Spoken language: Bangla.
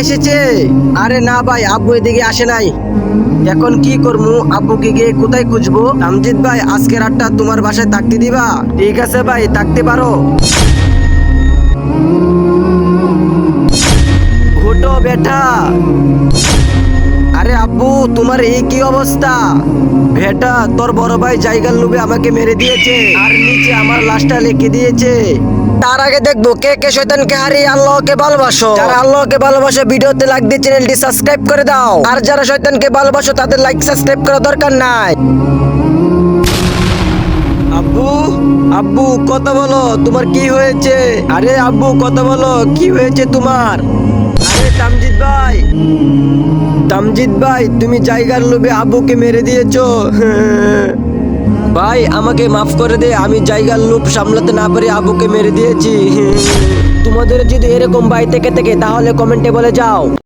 এসেছে? আরে না ভাই, আব্বু এদিকে আসে নাই। এখন কি করবো? আব্বুকে গিয়ে কোথায় খুঁজবো? তামজিদ ভাই, আজকে রাতটা তোমার বাসায় থাকতে দিবা? ঠিক আছে ভাই, থাকতে পারো। ওঠো বেটা। আরে আব্বু, তোমার এই কি অবস্থা? বেটা, তোর বড় ভাই জায়গার লোভে আমাকে মেরে দিয়েছে, আর নিচে আমার লাশটা লিখে দিয়েছে। তার আগে দেখবো কে কে শয়তানকে হারিয়ে আল্লাহকে ভালোবাসো। যারা আল্লাহকে ভালোবাসো ভিডিওতে লাইক দিয়ে চ্যানেলটি সাবস্ক্রাইব করে দাও, আর যারা শয়তানকে ভালোবাসো তাদের লাইক সাবস্ক্রাইব করার দরকার নাই। আব্বু, আব্বু কথা বলো, তোমার কি হয়েছে? আরে আব্বু কথা বলো, কি হয়েছে তোমার? আরে তামজিদ ভাই, তামজিদ ভাই, তুমি জায়গার লোভে আব্বুকে মেরে দিয়েছো। ভাই আমাকে মাফ করে দে, আমি জায়গার লোভ সামলাতে না পারি আব্বুকে মেরে দিয়েছি। তোমাদের যদি এরকম ভাই থেকে থাকে তাহলে কমেন্টে বলে যাও।